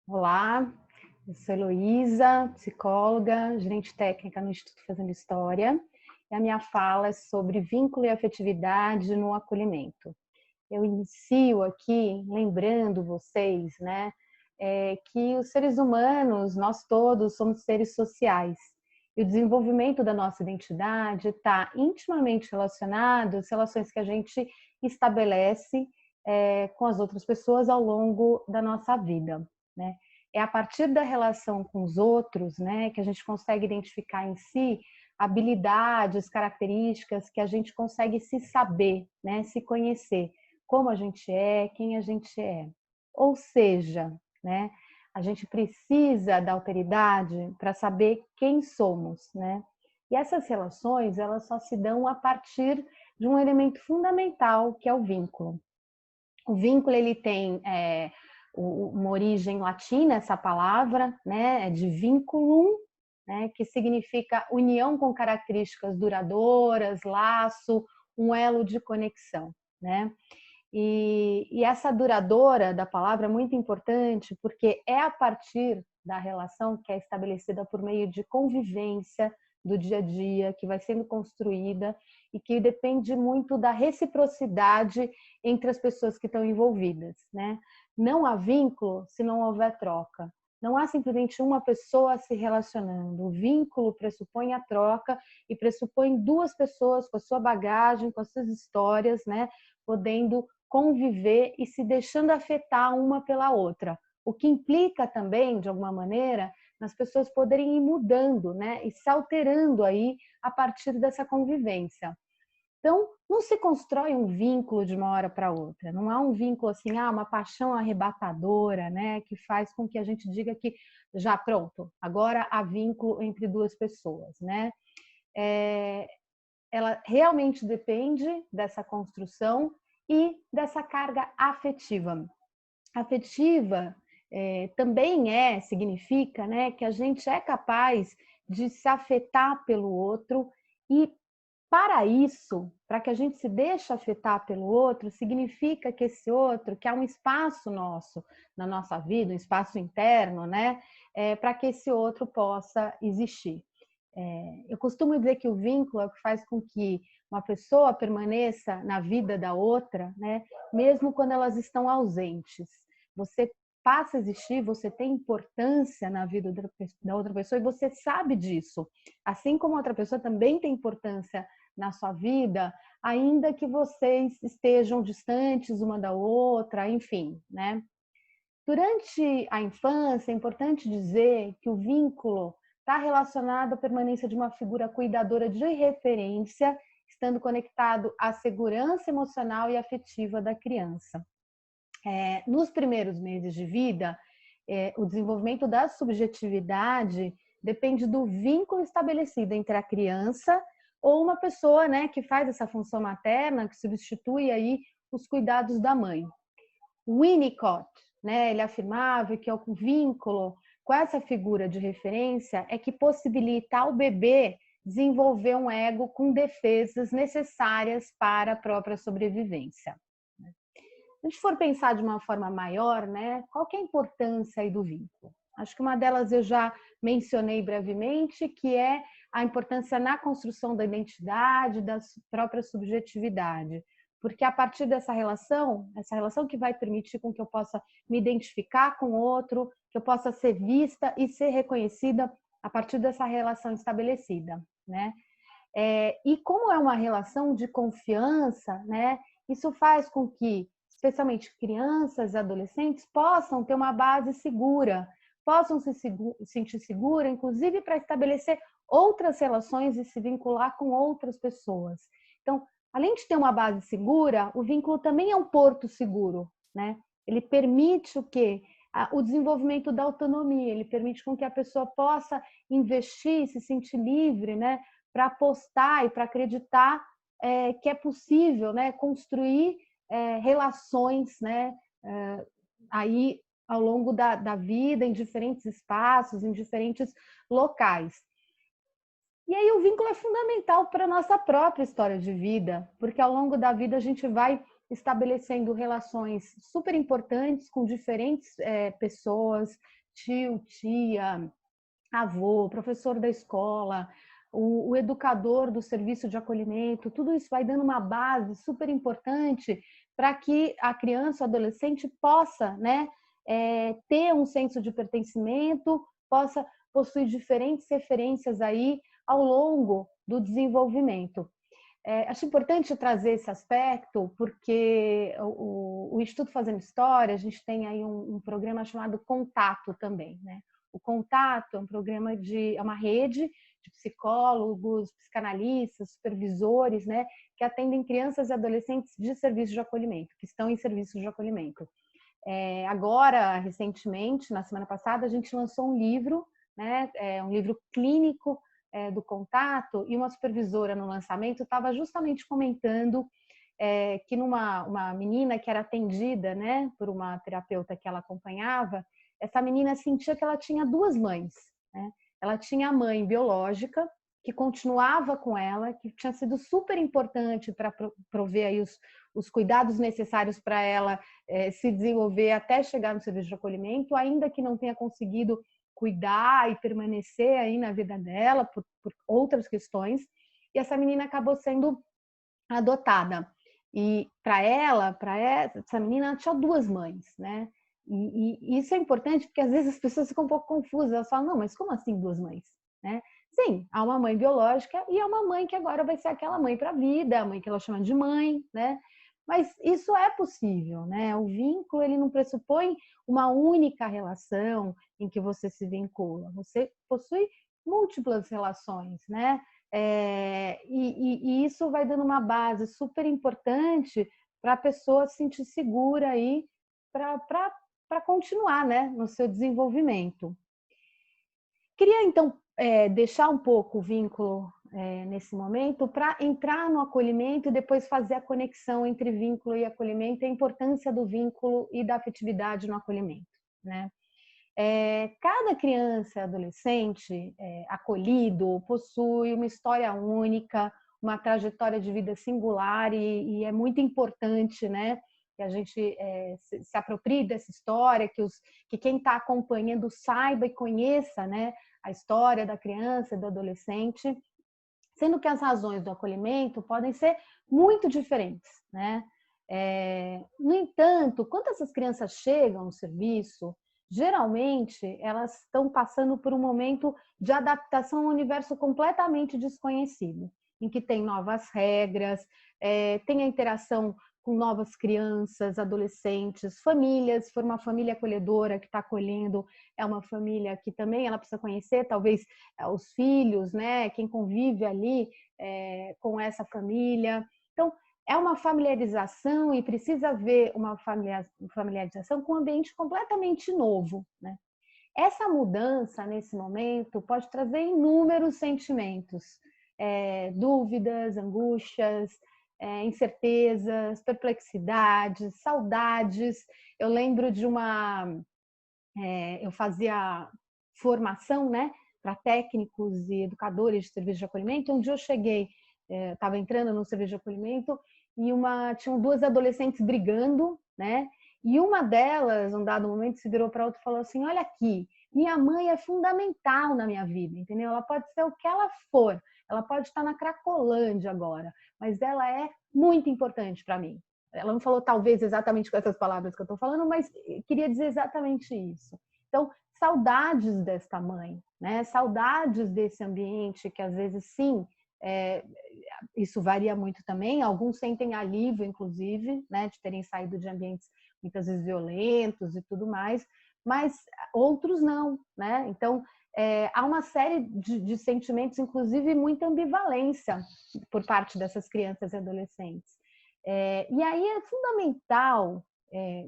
Olá, eu sou Heloísa, psicóloga, gerente técnica no Instituto Fazendo História, e a minha fala é sobre vínculo e afetividade no acolhimento. Eu inicio aqui lembrando vocês, né, que os seres humanos, nós todos somos seres sociais, e o desenvolvimento da nossa identidade está intimamente relacionado às relações que a gente estabelece com as outras pessoas ao longo da nossa vida, né? É a partir da relação com os outros, né, que a gente consegue identificar em si habilidades, características que a gente consegue se saber, né, se conhecer, como a gente é, quem a gente é. Ou seja, né, a gente precisa da alteridade para saber quem somos, né? E essas relações, elas só se dão a partir de um elemento fundamental, que é o vínculo. O vínculo, ele tem uma origem latina, essa palavra, né, é de vinculum, né, que significa união com características duradouras, laço, um elo de conexão, né? E essa duradoura da palavra é muito importante porque é a partir da relação que é estabelecida por meio de convivência do dia a dia, que vai sendo construída e que depende muito da reciprocidade entre as pessoas que estão envolvidas, né? Não há vínculo se não houver troca. Não há simplesmente uma pessoa se relacionando. O vínculo pressupõe a troca e pressupõe duas pessoas com a sua bagagem, com as suas histórias, né? Podendo conviver e se deixando afetar uma pela outra. O que implica também, de alguma maneira, nas pessoas poderem ir mudando, né? E se alterando aí a partir dessa convivência. Então, não se constrói um vínculo de uma hora para outra. Não há um vínculo assim, uma paixão arrebatadora, né? Que faz com que a gente diga que já pronto, agora há vínculo entre duas pessoas, né? Ela realmente depende dessa construção e dessa carga afetiva. Afetiva também significa, né, que a gente é capaz de se afetar pelo outro e para isso, para que a gente se deixe afetar pelo outro, significa que esse outro, que há um espaço nosso na nossa vida, um espaço interno, né, para que esse outro possa existir. Eu costumo dizer que o vínculo é o que faz com que uma pessoa permaneça na vida da outra, né, mesmo quando elas estão ausentes. Você passa a existir, você tem importância na vida da outra pessoa e você sabe disso. Assim como outra pessoa também tem importância na sua vida, ainda que vocês estejam distantes uma da outra, enfim, né? Durante a infância, é importante dizer que o vínculo está relacionado à permanência de uma figura cuidadora de referência, estando conectado à segurança emocional e afetiva da criança. Nos primeiros meses de vida, o desenvolvimento da subjetividade depende do vínculo estabelecido entre a criança ou uma pessoa, né, que faz essa função materna, que substitui aí os cuidados da mãe. Winnicott, né, ele afirmava que o vínculo com essa figura de referência é que possibilita ao bebê desenvolver um ego com defesas necessárias para a própria sobrevivência. Se a gente for pensar de uma forma maior, né, qual que é a importância aí do vínculo? Acho que uma delas eu já mencionei brevemente, que é a importância na construção da identidade, da própria subjetividade. Porque a partir dessa relação que vai permitir com que eu possa me identificar com o outro, que eu possa ser vista e ser reconhecida a partir dessa relação estabelecida, né? E como é uma relação de confiança, né? Isso faz com que, especialmente crianças e adolescentes, possam ter uma base segura, possam se sentir segura, inclusive para estabelecer outras relações e se vincular com outras pessoas. Então, além de ter uma base segura, o vínculo também é um porto seguro, né? Ele permite o quê? O desenvolvimento da autonomia, ele permite com que a pessoa possa investir, se sentir livre, né? Para apostar e para acreditar que é possível, né, construir relações, né, aí ao longo da vida, em diferentes espaços, em diferentes locais. E aí o vínculo é fundamental para a nossa própria história de vida, porque ao longo da vida a gente vai estabelecendo relações super importantes com diferentes pessoas, tio, tia, avô, professor da escola, o educador do serviço de acolhimento, tudo isso vai dando uma base super importante para que a criança, o adolescente possa, né, ter um senso de pertencimento, possa possuir diferentes referências aí ao longo do desenvolvimento. Acho importante trazer esse aspecto porque o Instituto Fazendo História, a gente tem aí um programa chamado Contato também, né? O Contato é um programa é uma rede de psicólogos, psicanalistas, supervisores, né, que atendem crianças e adolescentes de serviço de acolhimento, que estão em serviço de acolhimento. Agora, recentemente, na semana passada, a gente lançou um livro, né, um livro clínico do Contato, e uma supervisora no lançamento estava justamente comentando que uma menina que era atendida, né, por uma terapeuta que ela acompanhava, essa menina sentia que ela tinha duas mães, né? Ela tinha a mãe biológica, que continuava com ela, que tinha sido super importante para prover aí os cuidados necessários para ela se desenvolver até chegar no serviço de acolhimento, ainda que não tenha conseguido cuidar e permanecer aí na vida dela por outras questões. E essa menina acabou sendo adotada. E para essa menina, ela tinha duas mães, né? E isso é importante porque às vezes as pessoas ficam um pouco confusas. Elas falam, não, mas como assim duas mães? Né? Sim, há uma mãe biológica e há uma mãe que agora vai ser aquela mãe para a vida, a mãe que ela chama de mãe, né? Mas isso é possível, né? O vínculo, ele não pressupõe uma única relação em que você se vincula. Você possui múltiplas relações, né? E isso vai dando uma base super importante para a pessoa se sentir segura aí para continuar, né, no seu desenvolvimento. Queria, então, deixar um pouco o vínculo nesse momento para entrar no acolhimento e depois fazer a conexão entre vínculo e acolhimento e a importância do vínculo e da afetividade no acolhimento, né? Cada criança e adolescente acolhido possui uma história única, uma trajetória de vida singular e é muito importante, né, que a gente se aproprie dessa história, que quem está acompanhando saiba e conheça, né, a história da criança e do adolescente, sendo que as razões do acolhimento podem ser muito diferentes, né? No entanto, quando essas crianças chegam no serviço, geralmente elas estão passando por um momento de adaptação a um universo completamente desconhecido, em que tem novas regras, tem a interação com novas crianças, adolescentes, famílias. Se for uma família acolhedora que está acolhendo, é uma família que também ela precisa conhecer, talvez os filhos, né? Quem convive ali com essa família. Então, é uma familiarização e precisa haver uma familiarização com um ambiente completamente novo, né? Essa mudança, nesse momento, pode trazer inúmeros sentimentos, dúvidas, angústias, incertezas, perplexidades, saudades. Eu lembro de eu fazia formação, né, para técnicos e educadores de serviço de acolhimento. Um dia eu cheguei, estava entrando no serviço de acolhimento e tinham duas adolescentes brigando, né? E uma delas, num dado momento, se virou para outra e falou assim: olha aqui, minha mãe é fundamental na minha vida, entendeu? Ela pode ser o que ela for, ela pode estar na Cracolândia agora, mas ela é muito importante para mim. Ela não falou talvez exatamente com essas palavras que eu estou falando, mas queria dizer exatamente isso. Então, saudades desta mãe, né? Saudades desse ambiente que às vezes sim, isso varia muito também. Alguns sentem alívio, inclusive, né, de terem saído de ambientes muitas vezes violentos e tudo mais, mas outros não, né? Então, há uma série de sentimentos, inclusive muita ambivalência por parte dessas crianças e adolescentes. E aí é fundamental,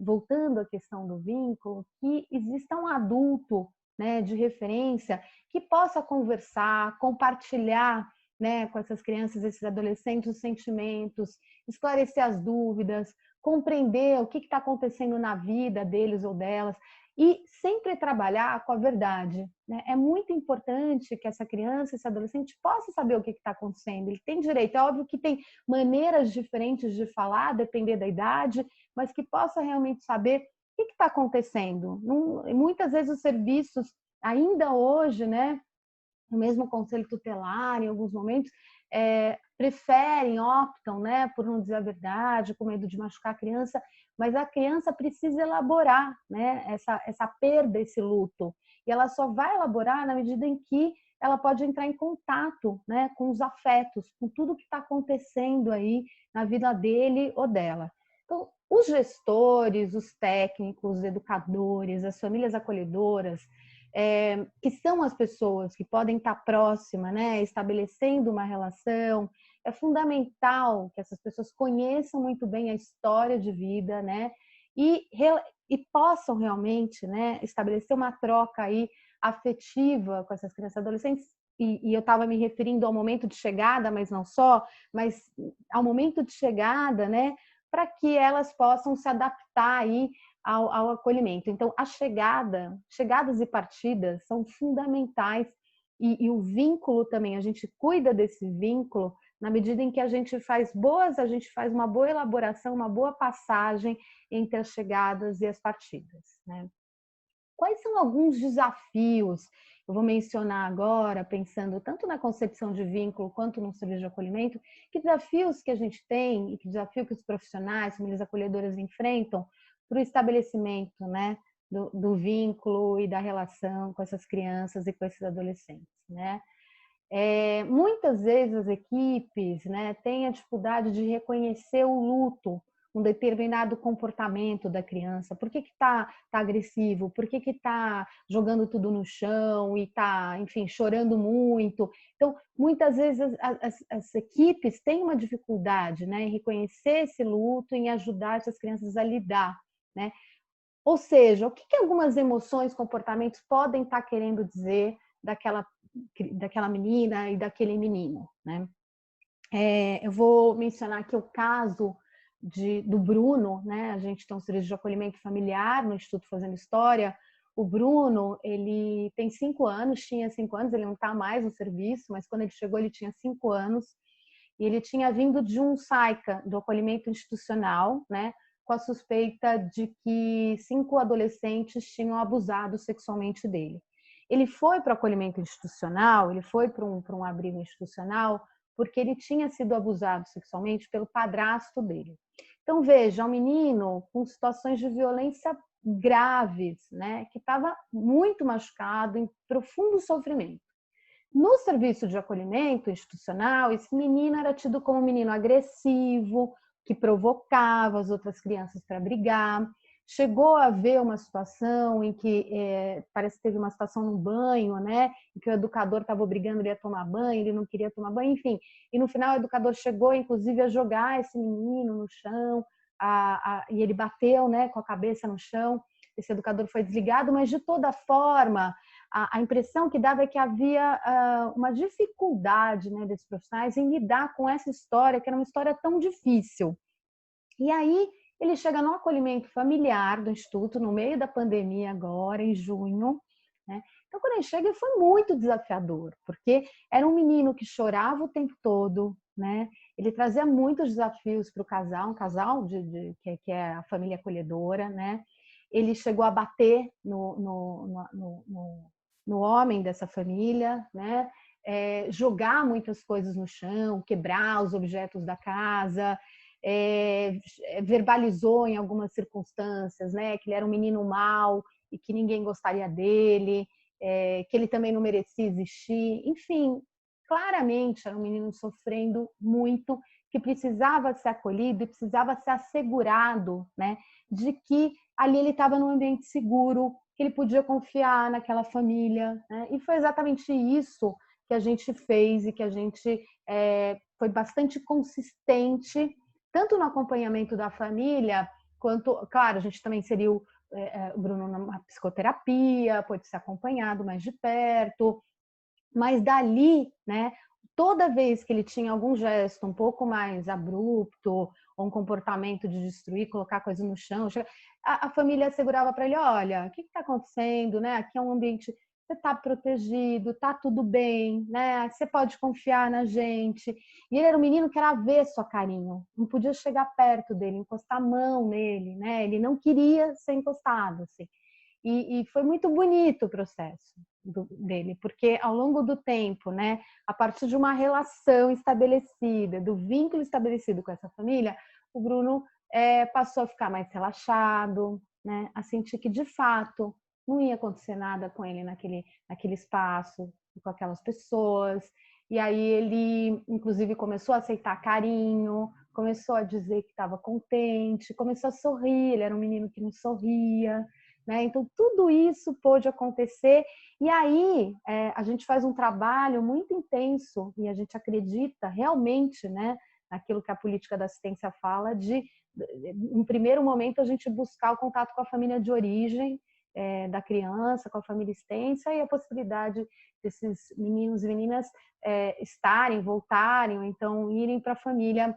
voltando à questão do vínculo, que exista um adulto, né, de referência que possa conversar, compartilhar, né, com essas crianças, esses adolescentes, os sentimentos, esclarecer as dúvidas, compreender o que está acontecendo na vida deles ou delas, e sempre trabalhar com a verdade, né? É muito importante que essa criança, esse adolescente possa saber o que está acontecendo. Ele tem direito, é óbvio que tem maneiras diferentes de falar, depender da idade, mas que possa realmente saber o que está acontecendo. Muitas vezes os serviços, ainda hoje, né, o mesmo conselho tutelar, em alguns momentos, preferem, optam, né, por não dizer a verdade, com medo de machucar a criança, mas a criança precisa elaborar, né, essa perda, esse luto. E ela só vai elaborar na medida em que ela pode entrar em contato, né, com os afetos, com tudo que está acontecendo aí na vida dele ou dela. Então, os gestores, os técnicos, os educadores, as famílias acolhedoras, que são as pessoas que podem estar próximas, né, estabelecendo uma relação. É fundamental que essas pessoas conheçam muito bem a história de vida, né, e possam realmente, né, estabelecer uma troca aí afetiva com essas crianças e adolescentes. E eu estava me referindo ao momento de chegada, mas não só, mas ao momento de chegada, né, para que elas possam se adaptar aí ao acolhimento. Então, chegadas e partidas são fundamentais, e o vínculo também, a gente cuida desse vínculo na medida em que a gente faz uma boa elaboração, uma boa passagem entre as chegadas e as partidas, né? Quais são alguns desafios? Eu vou mencionar agora, pensando tanto na concepção de vínculo quanto no serviço de acolhimento, que desafios que a gente tem e que desafio que os profissionais, famílias acolhedoras enfrentam para o estabelecimento, né, do vínculo e da relação com essas crianças e com esses adolescentes, né? Muitas vezes as equipes, né, têm a dificuldade de reconhecer o luto, um determinado comportamento da criança. Por que tá agressivo? Por que tá jogando tudo no chão e tá, enfim, chorando muito? Então, muitas vezes as equipes têm uma dificuldade, né, em reconhecer esse luto, em ajudar essas crianças a lidar, né? Ou seja, o que algumas emoções, comportamentos podem estar querendo dizer daquela menina e daquele menino, né? Eu vou mencionar aqui o caso do Bruno, né? A gente tem um serviço de acolhimento familiar no Instituto Fazendo História. O Bruno, ele tem 5 anos, tinha 5 anos, ele não está mais no serviço, mas quando ele chegou ele tinha 5 anos, e ele tinha vindo de um SAICA, do acolhimento institucional, né? Com a suspeita de que 5 adolescentes tinham abusado sexualmente dele. Ele foi para o acolhimento institucional, ele foi para um abrigo institucional, porque ele tinha sido abusado sexualmente pelo padrasto dele. Então, veja, um menino com situações de violência graves, né, que estava muito machucado, em profundo sofrimento. No serviço de acolhimento institucional, esse menino era tido como um menino agressivo, que provocava as outras crianças para brigar. Chegou a haver uma situação em que parece que teve uma situação no banho, né? Em que o educador estava obrigando ele a tomar banho, ele não queria tomar banho, enfim. E no final o educador chegou, inclusive, a jogar esse menino no chão, e ele bateu, né, com a cabeça no chão. Esse educador foi desligado, mas de toda forma, a impressão que dava é que havia uma dificuldade, né, desses profissionais em lidar com essa história, que era uma história tão difícil. E aí ele chega no acolhimento familiar do Instituto, no meio da pandemia agora, em junho, né? Então, quando ele chega, foi muito desafiador, porque era um menino que chorava o tempo todo, né? Ele trazia muitos desafios para o casal, um casal que é a família acolhedora, né? Ele chegou a bater no homem dessa família, né? Jogar muitas coisas no chão, quebrar os objetos da casa, verbalizou em algumas circunstâncias, né, que ele era um menino mau e que ninguém gostaria dele, que ele também não merecia existir. Enfim, claramente era um menino sofrendo muito, que precisava ser acolhido e precisava ser assegurado, né, de que ali ele estava num ambiente seguro, que ele podia confiar naquela família, né? E foi exatamente isso que a gente fez e que a gente foi bastante consistente, tanto no acompanhamento da família, quanto, claro, a gente também inseriu o Bruno numa psicoterapia, pôde ser acompanhado mais de perto, mas dali, né, toda vez que ele tinha algum gesto um pouco mais abrupto ou um comportamento de destruir, colocar coisa no chão. A família assegurava para ele, olha, o que está acontecendo, né? Aqui é um ambiente, você está protegido, está tudo bem, né? Você pode confiar na gente. E ele era um menino que era avesso a carinho, não podia chegar perto dele, encostar a mão nele, né? Ele não queria ser encostado, assim. E foi muito bonito o processo dele, porque ao longo do tempo, né, a partir de uma relação estabelecida, do vínculo estabelecido com essa família, o Bruno passou a ficar mais relaxado, né, a sentir que de fato não ia acontecer nada com ele naquele espaço, com aquelas pessoas. E aí ele, inclusive, começou a aceitar carinho, começou a dizer que estava contente, começou a sorrir. Ele era um menino que não sorria, né? Então, tudo isso pôde acontecer. E aí, a gente faz um trabalho muito intenso e a gente acredita realmente, né, naquilo que a política da assistência fala, em primeiro momento, a gente buscar o contato com a família de origem da criança, com a família extensa, e a possibilidade desses meninos e meninas voltarem, ou então irem para a família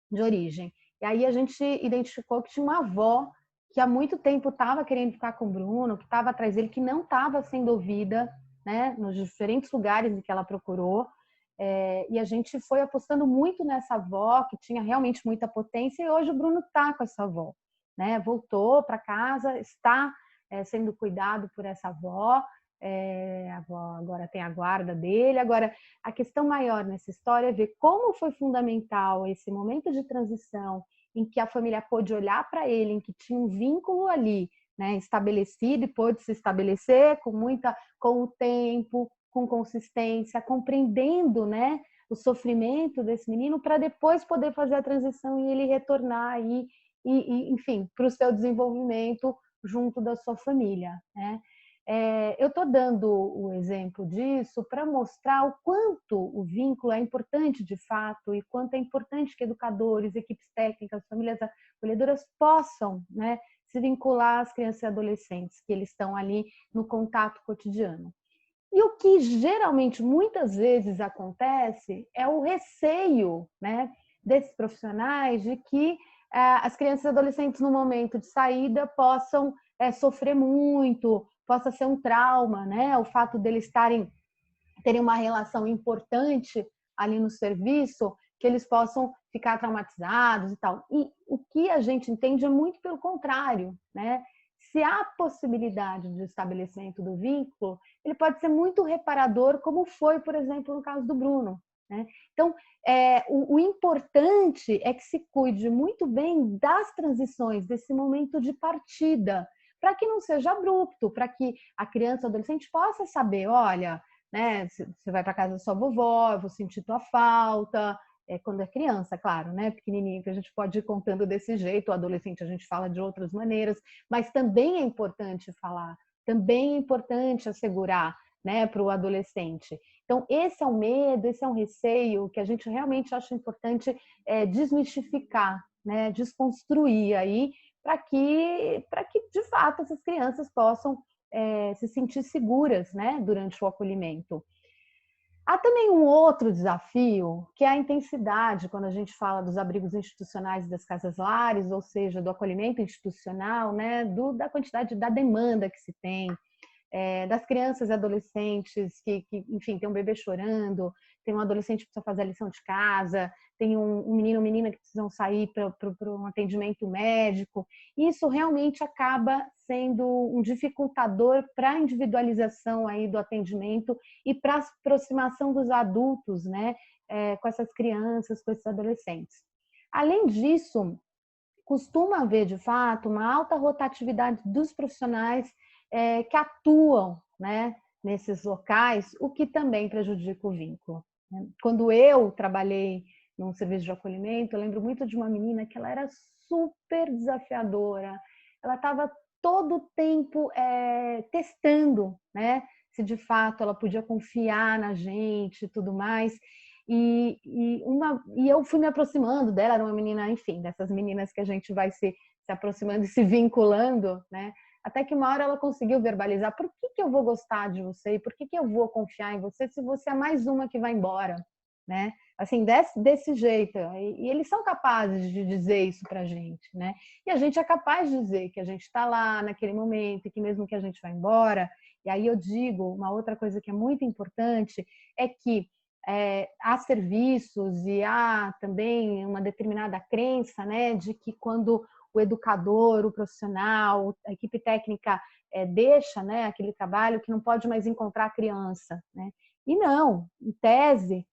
de origem. E aí a gente identificou que tinha uma avó que há muito tempo estava querendo ficar com o Bruno, que estava atrás dele, que não estava sendo ouvida, né, nos diferentes lugares em que ela procurou. E a gente foi apostando muito nessa avó, que tinha realmente muita potência, e hoje o Bruno está com essa avó, né? Voltou para casa, está sendo cuidado por essa avó. A avó agora tem a guarda dele. Agora, a questão maior nessa história é ver como foi fundamental esse momento de transição em que a família pôde olhar para ele, em que tinha um vínculo ali, né, estabelecido, e pôde se estabelecer com o tempo, com consistência, compreendendo, né, o sofrimento desse menino, para depois poder fazer a transição e ele retornar aí, enfim, para o seu desenvolvimento junto da sua família, né? Eu estou dando o exemplo disso para mostrar o quanto o vínculo é importante de fato e quanto é importante que educadores, equipes técnicas, famílias acolhedoras possam, né, se vincular às crianças e adolescentes, que eles estão ali no contato cotidiano. E o que geralmente, muitas vezes acontece é o receio, né, desses profissionais de que as crianças e adolescentes no momento de saída possam sofrer muito, possa ser um trauma, né, o fato deles terem uma relação importante ali no serviço, que eles possam ficar traumatizados e tal. E o que a gente entende é muito pelo contrário, né? Se há possibilidade de estabelecimento do vínculo, ele pode ser muito reparador, como foi, por exemplo, no caso do Bruno, né? Então, o importante é que se cuide muito bem das transições, desse momento de partida, para que não seja abrupto, para que a criança ou adolescente possa saber, olha, né, você vai para casa da sua vovó, eu vou sentir tua falta, quando é criança, claro, né, pequenininho, que a gente pode ir contando desse jeito, o adolescente a gente fala de outras maneiras, mas também é importante falar, também é importante assegurar, né, para o adolescente. Então, esse é um medo, esse é um receio que a gente realmente acha importante desmistificar, né, desconstruir aí, para que de fato essas crianças possam se sentir seguras, né, durante o acolhimento. Há também um outro desafio, que é a intensidade, quando a gente fala dos abrigos institucionais e das casas-lares, ou seja, do acolhimento institucional, né, da quantidade, da demanda que se tem, das crianças e adolescentes que, enfim, tem um bebê chorando, tem um adolescente que precisa fazer a lição de casa, tem um menino ou menina que precisam sair para um atendimento médico. Isso realmente acaba sendo um dificultador para a individualização aí do atendimento e para a aproximação dos adultos, né, com essas crianças, com esses adolescentes. Além disso, costuma haver, de fato, uma alta rotatividade dos profissionais que atuam, né, nesses locais, o que também prejudica o vínculo. Quando eu trabalhei num serviço de acolhimento, eu lembro muito de uma menina que ela era super desafiadora, ela estava todo o tempo testando, né, se de fato ela podia confiar na gente e tudo mais. E eu fui me aproximando dela, era uma menina, enfim, dessas meninas que a gente vai se aproximando e se vinculando, né? Até que uma hora ela conseguiu verbalizar: por que eu vou gostar de você e por que eu vou confiar em você se você é mais uma que vai embora, né? Assim, desse jeito. E eles são capazes de dizer isso pra gente, né? E a gente é capaz de dizer que a gente está lá naquele momento e que mesmo que a gente vá embora. E aí eu digo, uma outra coisa que é muito importante é que há serviços e há também uma determinada crença, né, de que quando o educador, o profissional, a equipe técnica deixa, né, aquele trabalho, que não pode mais encontrar a criança, né? E não, em tese,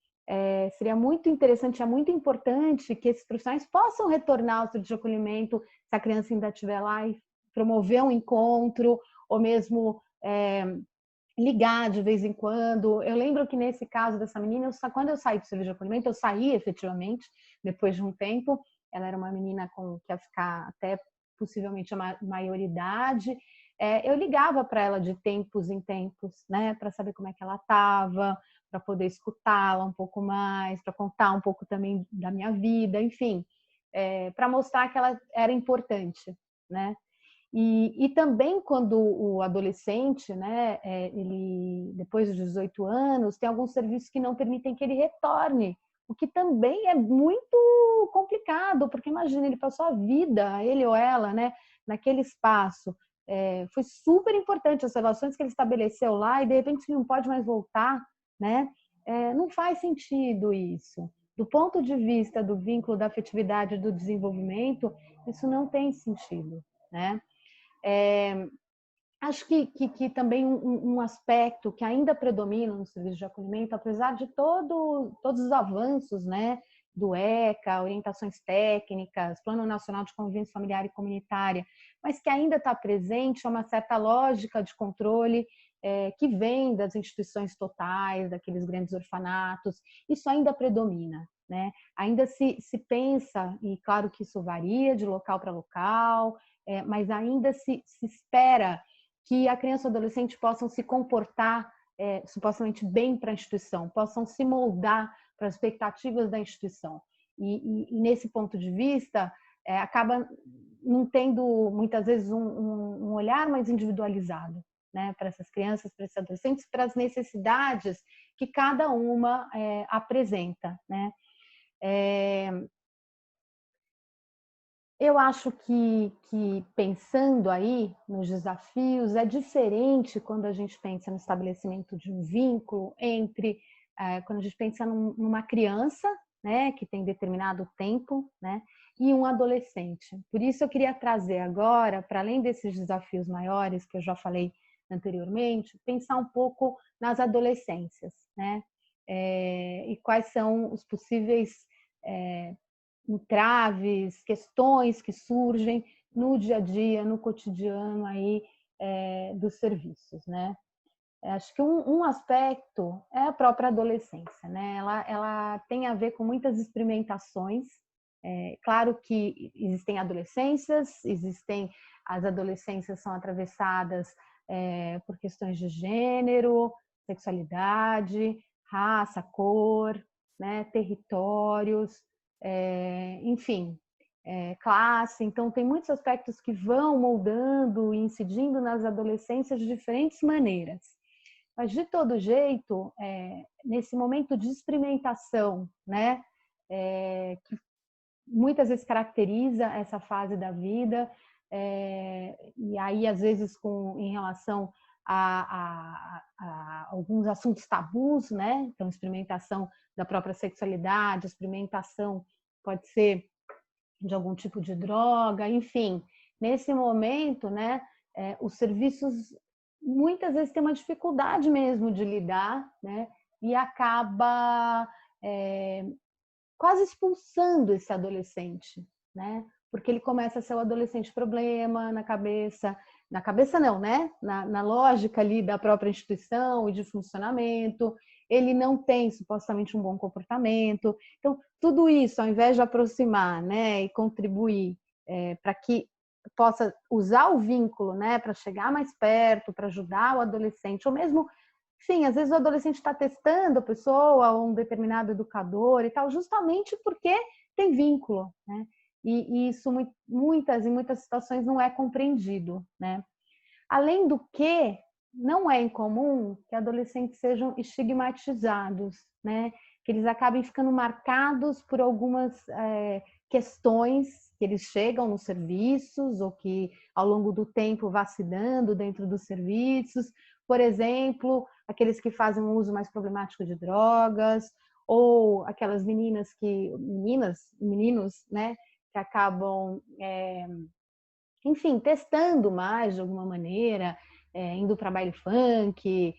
seria muito interessante, é muito importante que esses profissionais possam retornar ao centro de acolhimento se a criança ainda estiver lá e promover um encontro, ou mesmo ligar de vez em quando. Eu lembro que nesse caso dessa menina, quando eu saí do serviço de acolhimento, eu saí efetivamente, depois de um tempo. Ela era uma menina que ia ficar até possivelmente a maioridade. Eu ligava para ela de tempos em tempos, né, para saber como é que ela estava, para poder escutá-la um pouco mais, para contar um pouco também da minha vida, enfim, para mostrar que ela era importante, né? E também quando o adolescente, né, ele depois dos 18 anos, tem alguns serviços que não permitem que ele retorne, o que também é muito complicado, porque imagina, ele passou a vida, ele ou ela, né, naquele espaço. Foi super importante as relações que ele estabeleceu lá e de repente ele não pode mais voltar, né? Não faz sentido isso. Do ponto de vista do vínculo, da afetividade, do desenvolvimento, isso não tem sentido, né? Acho que também um aspecto que ainda predomina no serviço de acolhimento, apesar de todos os avanços, né, do ECA, orientações técnicas, Plano Nacional de Convivência Familiar e Comunitária, mas que ainda está presente é uma certa lógica de controle que vem das instituições totais, daqueles grandes orfanatos. Isso ainda predomina, né? Ainda se pensa, e claro que isso varia de local para local, mas ainda se espera que a criança e o adolescente possam se comportar supostamente bem para a instituição, possam se moldar para as expectativas da instituição. E nesse ponto de vista, acaba não tendo, muitas vezes, um olhar mais individualizado, né, para essas crianças, para esses adolescentes, para as necessidades que cada uma apresenta, né? Eu acho que pensando aí nos desafios, é diferente quando a gente pensa no estabelecimento de um vínculo entre, quando a gente pensa numa criança, né, que tem determinado tempo, né, e um adolescente. Por isso eu queria trazer agora, para além desses desafios maiores que eu já falei anteriormente, pensar um pouco nas adolescências, né, e quais são os possíveis entraves, questões que surgem no dia a dia, no cotidiano aí dos serviços, né? Acho que um aspecto é a própria adolescência, né? Ela tem a ver com muitas experimentações. Claro que existem adolescências, as adolescências são atravessadas por questões de gênero, sexualidade, raça, cor, né? Territórios, enfim, classe. Então, tem muitos aspectos que vão moldando e incidindo nas adolescências de diferentes maneiras. Mas, de todo jeito, nesse momento de experimentação, né, que muitas vezes caracteriza essa fase da vida, e aí, às vezes, em relação a alguns assuntos tabus, né? Então, experimentação da própria sexualidade, experimentação pode ser de algum tipo de droga, enfim. Nesse momento, né, os serviços muitas vezes têm uma dificuldade mesmo de lidar, né, e acaba quase expulsando esse adolescente, né, porque ele começa a ser o adolescente problema na cabeça não, né, na lógica ali da própria instituição e de funcionamento. Ele não tem supostamente um bom comportamento. Então, tudo isso, ao invés de aproximar, né, e contribuir para que possa usar o vínculo, né, para chegar mais perto, para ajudar o adolescente, ou mesmo, sim, às vezes o adolescente está testando a pessoa, ou um determinado educador e tal, justamente porque tem vínculo, né? E isso em muitas situações não é compreendido, né? Além do que, não é incomum que adolescentes sejam estigmatizados, né? que eles acabem ficando marcados por algumas questões que eles chegam nos serviços ou que ao longo do tempo vá se dando dentro dos serviços. Por exemplo, aqueles que fazem um uso mais problemático de drogas, ou aquelas meninos, meninos, né, que acabam, enfim, testando mais de alguma maneira, indo para baile funk,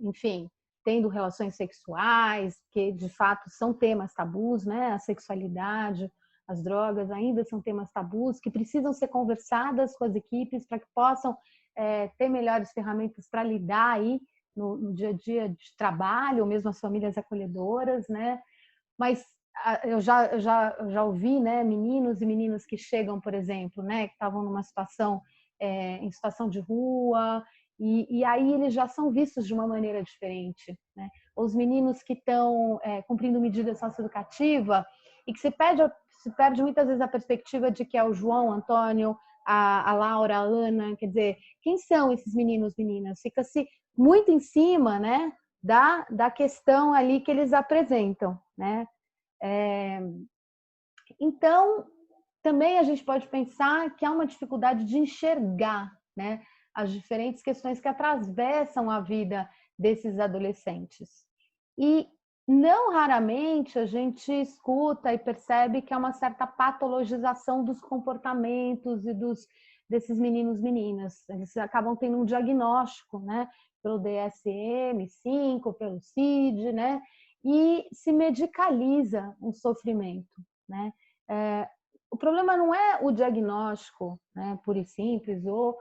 enfim, tendo relações sexuais, que de fato são temas tabus, né? A sexualidade, as drogas ainda são temas tabus que precisam ser conversadas com as equipes para que possam ter melhores ferramentas para lidar aí no dia a dia de trabalho, ou mesmo as famílias acolhedoras, né? Mas eu já ouvi, né, meninos e meninas que chegam, por exemplo, né, que estavam numa situação, em situação de rua, e aí eles já são vistos de uma maneira diferente, né? Os meninos que estão cumprindo medida socioeducativa e que se perde muitas vezes a perspectiva de que é o João, Antônio, a Laura, a Ana, quer dizer, quem são esses meninos, meninas? Fica-se muito em cima, né, da questão ali que eles apresentam, né? Então, também a gente pode pensar que há uma dificuldade de enxergar, né, as diferentes questões que atravessam a vida desses adolescentes. E não raramente a gente escuta e percebe que há uma certa patologização dos comportamentos e desses meninos e meninas. Eles acabam tendo um diagnóstico, né, pelo DSM-5, pelo CID, né, e se medicaliza um sofrimento, né? O problema não é o diagnóstico, né, puro e simples, ou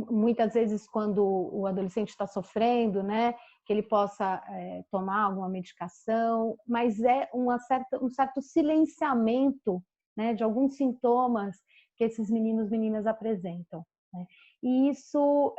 muitas vezes quando o adolescente está sofrendo, né, que ele possa tomar alguma medicação, mas é um certo silenciamento, né, de alguns sintomas que esses meninos e meninas apresentam, né? E isso,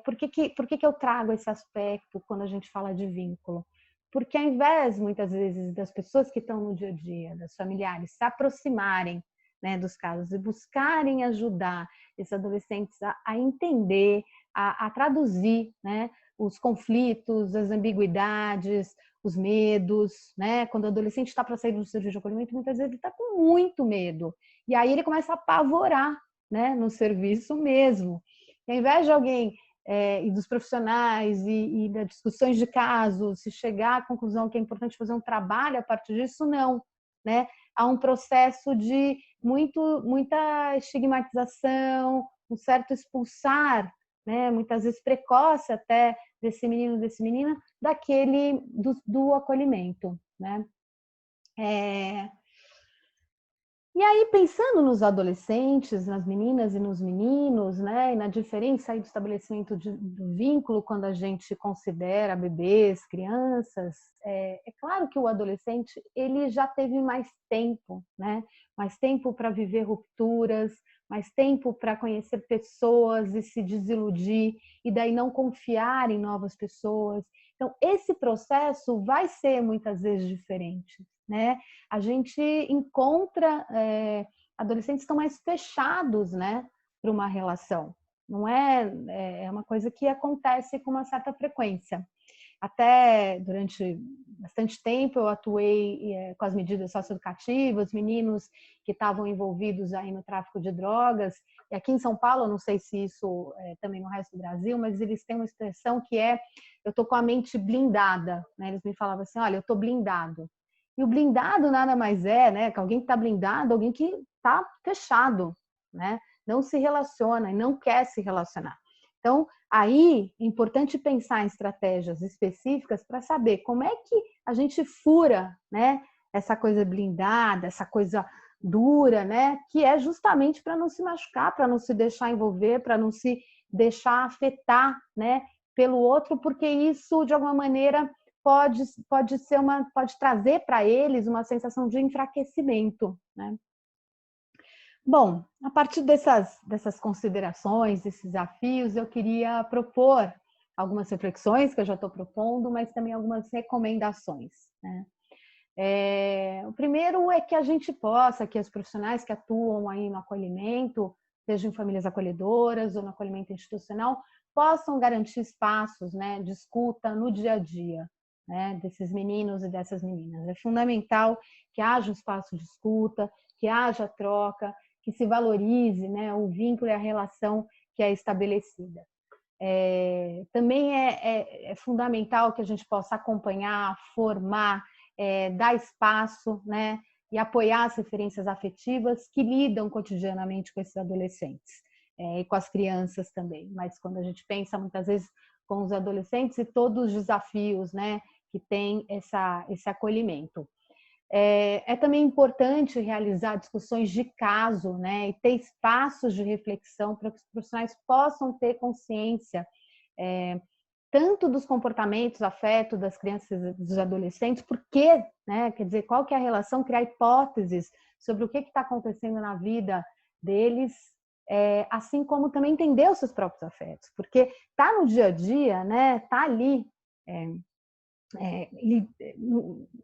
por que eu trago esse aspecto quando a gente fala de vínculo? Porque ao invés, muitas vezes, das pessoas que estão no dia a dia, das familiares, se aproximarem, né, dos casos e buscarem ajudar esses adolescentes a entender, a traduzir, né, os conflitos, as ambiguidades, os medos, né? Quando o adolescente está para sair do serviço de acolhimento, muitas vezes ele está com muito medo. E aí ele começa a apavorar, né, no serviço mesmo. E ao invés de alguém e dos profissionais e das discussões de caso, se chegar à conclusão que é importante fazer um trabalho a partir disso, não, né? Há um processo de muita estigmatização, um certo expulsar, né? Muitas vezes precoce até desse menino, desse menina, do acolhimento, né? E aí, pensando nos adolescentes, nas meninas e nos meninos, né, e na diferença aí do estabelecimento do vínculo quando a gente considera bebês, crianças, é claro que o adolescente ele já teve mais tempo, né, mais tempo para viver rupturas, mais tempo para conhecer pessoas e se desiludir, e daí não confiar em novas pessoas. Então, esse processo vai ser muitas vezes diferente, né? A gente encontra adolescentes que estão mais fechados, né, para uma relação. Não é uma coisa que acontece com uma certa frequência. Até durante bastante tempo eu atuei com as medidas socioeducativas, meninos que estavam envolvidos aí no tráfico de drogas. E aqui em São Paulo, eu não sei se isso também no resto do Brasil, mas eles têm uma expressão que é: eu tô com a mente blindada, né? Eles me falavam assim: olha, eu tô blindado. E o blindado nada mais é, né, que alguém que está blindado, alguém que está fechado, né? Não se relaciona e não quer se relacionar. Então, aí é importante pensar em estratégias específicas para saber como é que a gente fura, né, essa coisa blindada, essa coisa dura, né, que é justamente para não se machucar, para não se deixar envolver, para não se deixar afetar, né, pelo outro, porque isso de alguma maneira pode trazer para eles uma sensação de enfraquecimento, né? Bom, a partir dessas considerações, desses desafios, eu queria propor algumas reflexões que eu já estou propondo, mas também algumas recomendações, né? O primeiro é que a gente possa, que os profissionais que atuam aí no acolhimento, seja em famílias acolhedoras ou no acolhimento institucional, possam garantir espaços, né, de escuta no dia a dia, né, desses meninos e dessas meninas. É fundamental que haja um espaço de escuta, que haja troca, que se valorize, né, o vínculo e a relação que é estabelecida. Também é fundamental que a gente possa acompanhar, formar, dar espaço, né, e apoiar as referências afetivas que lidam cotidianamente com esses adolescentes e com as crianças também. Mas quando a gente pensa muitas vezes com os adolescentes e todos os desafios, né, que tem esse acolhimento. É também importante realizar discussões de caso, né, e ter espaços de reflexão para que os profissionais possam ter consciência tanto dos comportamentos, afeto das crianças e dos adolescentes, porque, né, quer dizer, qual que é a relação, criar hipóteses sobre o que está acontecendo na vida deles, assim como também entender os seus próprios afetos, porque tá no dia a dia, né, tá ali,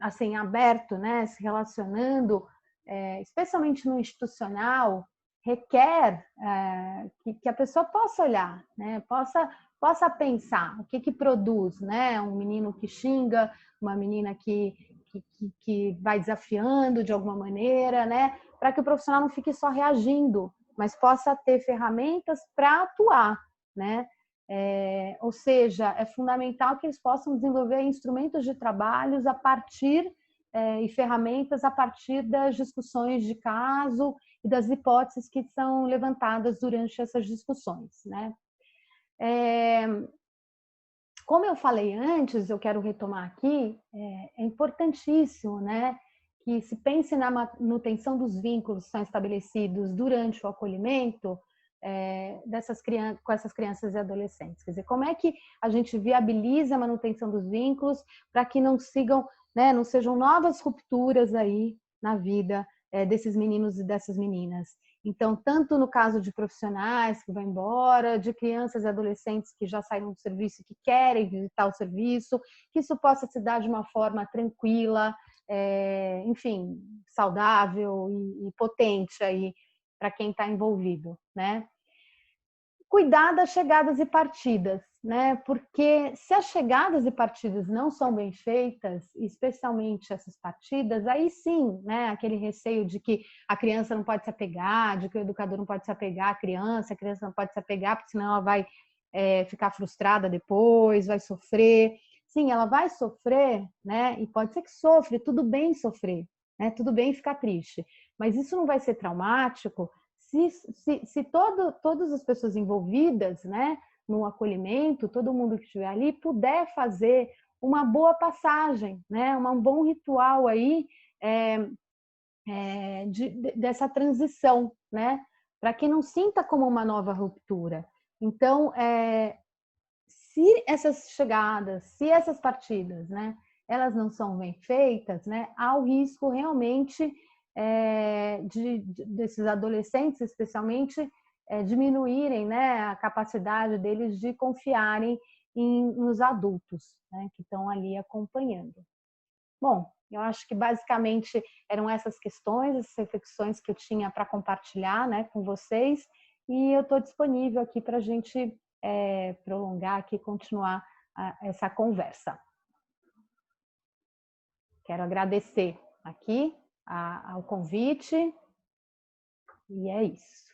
assim, aberto, né, se relacionando, especialmente no institucional, requer que a pessoa possa olhar, né, possa pensar o que produz, né, um menino que xinga, uma menina que vai desafiando de alguma maneira, né, para que o profissional não fique só reagindo, mas possa ter ferramentas para atuar, né? Ou seja, é fundamental que eles possam desenvolver instrumentos de trabalhos a partir e ferramentas a partir das discussões de caso e das hipóteses que são levantadas durante essas discussões, né? Como eu falei antes, eu quero retomar aqui, é importantíssimo, né, que se pense na manutenção dos vínculos que são estabelecidos durante o acolhimento com essas crianças e adolescentes. Quer dizer, como é que a gente viabiliza a manutenção dos vínculos para que não sigam, né, não sejam novas rupturas aí na vida desses meninos e dessas meninas. Então, tanto no caso de profissionais que vão embora, de crianças e adolescentes que já saíram do serviço e que querem visitar o serviço, que isso possa se dar de uma forma tranquila, enfim, saudável e potente aí para quem está envolvido, né? Cuidar das chegadas e partidas, né? Porque se as chegadas e partidas não são bem feitas, especialmente essas partidas, aí sim, né? Aquele receio de que a criança não pode se apegar, de que o educador não pode se apegar à criança, a criança não pode se apegar, porque senão ela vai ficar frustrada depois, vai sofrer. Sim, ela vai sofrer, né? E pode ser que sofre, tudo bem sofrer, né? Tudo bem ficar triste, mas isso não vai ser traumático se todas as pessoas envolvidas, né, no acolhimento, todo mundo que estiver ali, puder fazer uma boa passagem, né, um bom ritual aí dessa transição, né, para que não sinta como uma nova ruptura. Então, se essas chegadas, se essas partidas, né, elas não são bem feitas, né, há o risco realmente desses adolescentes, especialmente, diminuírem, né, a capacidade deles de confiarem nos adultos, né, que estão ali acompanhando. Bom, eu acho que basicamente eram essas questões, essas reflexões que eu tinha para compartilhar, né, com vocês, e eu estou disponível aqui para a gente prolongar aqui, continuar essa conversa. Quero agradecer aqui ao convite e é isso.